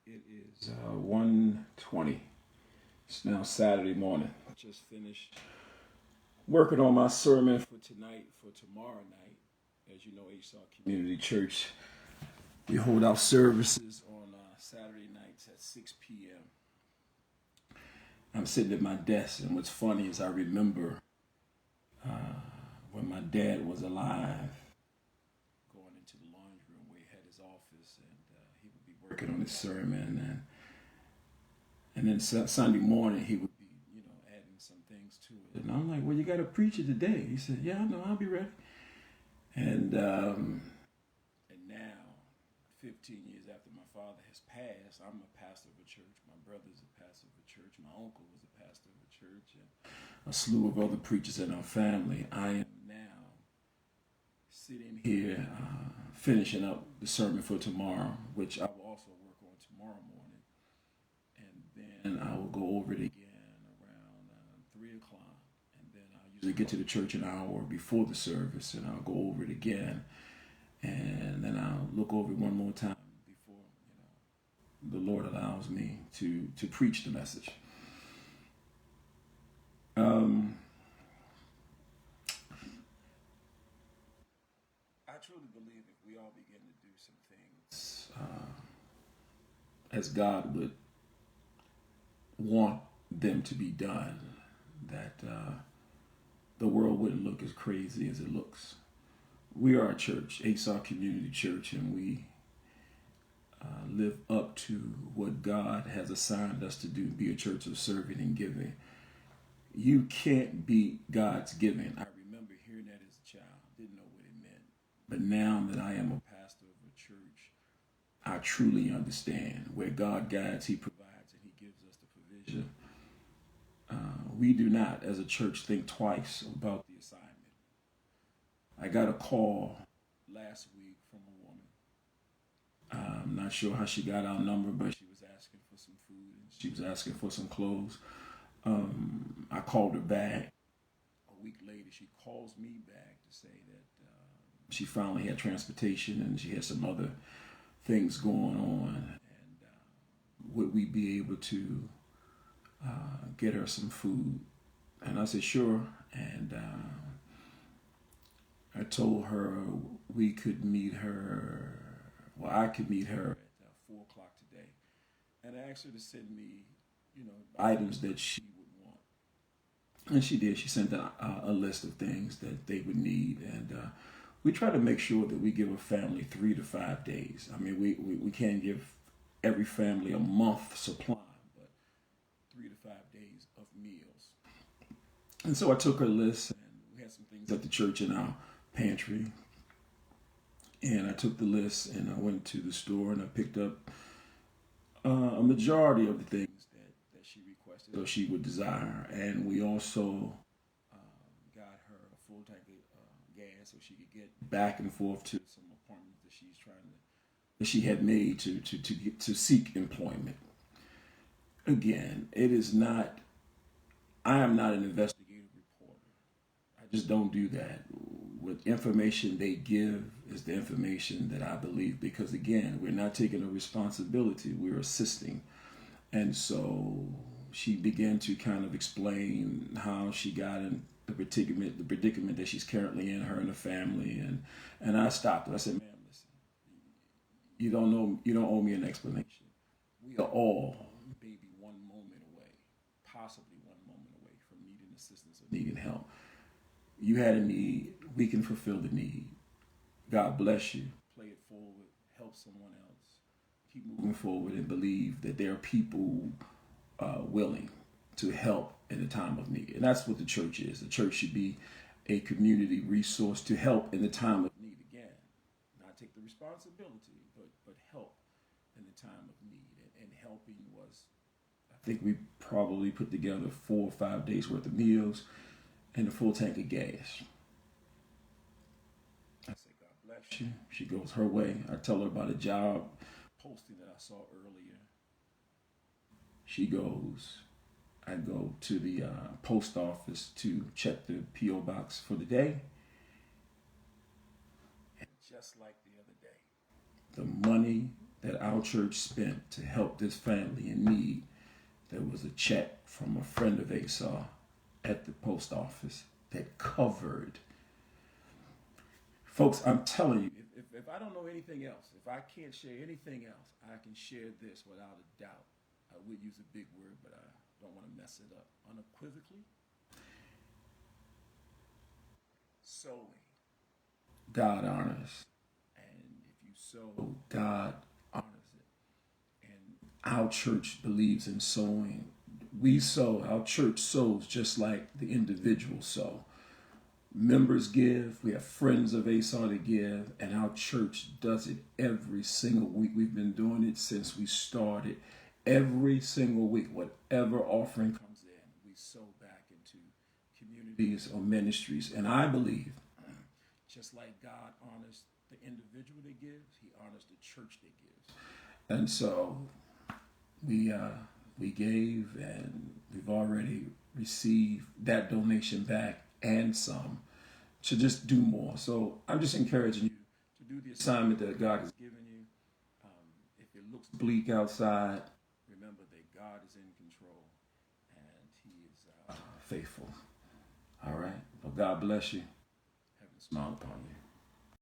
It is 1:20. It's now Saturday morning. I just finished working on my sermon for tonight, for tomorrow night. As you know, HSAR Community Church, we hold our services on Saturday nights at 6 p.m. I'm sitting at my desk, and what's funny is I remember when my dad was alive, going into the laundry room where he had his office, and he would be working on his sermon, and then Sunday morning he would be, adding some things to it. And I'm like, well, you got to preach it today. He said, yeah, I know, I'll be ready. And now, 15 years after my father has passed, I'm a pastor of a church. My brother's a pastor of a church. My uncle was a pastor of a church, and a slew of other preachers in our family. I am now sitting here finishing up the sermon for tomorrow, which I will also work on tomorrow morning. And then I will go over it again around 3 o'clock. And then I'll usually get to the church an hour before the service, and I'll go over it again. And then I'll look over it one more time before the Lord allows me to preach the message. I truly believe if we all begin to do some things as God would want them to be done, that the world wouldn't look as crazy as it looks. We are a church, HSAR Community Church, and we live up to what God has assigned us to do, be a church of serving and giving. You can't beat God's giving. I remember hearing that as a child, didn't know what it meant. But now that I am a pastor of a church, I truly understand where God guides, He provides, and He gives us the provision. We do not, as a church, think twice about the assignment. I got a call last week from a woman. I'm not sure how she got our number, but she was asking for some food and she was asking for some clothes. I called her back. A week later, she calls me back to say that she finally had transportation and she had some other things going on. And would we be able to get her some food? And I said, sure. And I told her we could meet her, I could meet her at 4 o'clock today. And I asked her to send me, items that she would want. And she did. She sent a list of things that they would need. And we try to make sure that we give a family 3 to 5 days. I mean, we can't give every family a month supply, but 3 to 5 days of meals. And so I took her list, and we had some things at the church in our pantry. And I took the list and I went to the store and I picked up a majority of the things that she requested or she would desire. And we also got her a full tank of gas so she could get back and forth to some appointments that she had made to seek employment. Again, I am not an investigative reporter. I just don't do that. What information they give is the information that I believe, because again, we're not taking a responsibility, we're assisting. And so she began to kind of explain how she got in the predicament that she's currently in, her and her family. And I stopped her. I said, ma'am, listen, you don't owe me an explanation. We are all maybe one moment away, possibly one moment away from needing assistance or needing help. You had a need, we can fulfill the need. God bless you. Play it forward, help someone else. Keep moving forward and believe that there are people willing to help in a time of need. And that's what the church is. The church should be a community resource to help in the time of need. Again, not take the responsibility, but help in the time of need. And helping was, I think we probably put together 4 or 5 days worth of meals and a full tank of gas. I say, God bless you. She goes her way. I tell her about a job posting that I saw earlier. She goes. I go to the post office to check the P.O. box for the day. And just like the other day, the money that our church spent to help this family in need, there was a check from a friend of Asa at the post office that covered. Folks, I'm telling you, if I don't know anything else, if I can't share anything else, I can share this without a doubt. I would use a big word, but I don't want to mess it up. Unequivocally, sowing, God honors. And if you sow, God honors it. And our church believes in sowing. We sow, our church sows just like the individuals sow. Members give, we have friends of Asa to give, and our church does it every single week. We've been doing it since we started. Every single week, whatever offering comes in, we sow back into communities or ministries. And I believe, just like God honors the individual that gives, he honors the church that gives. And so we gave, and we've already received that donation back and some to just do more. So I'm just encouraging you to do the assignment that God has given you. If it looks bleak outside, remember that God is in control and he is faithful. All right. Well, God bless you. Heaven smile upon you.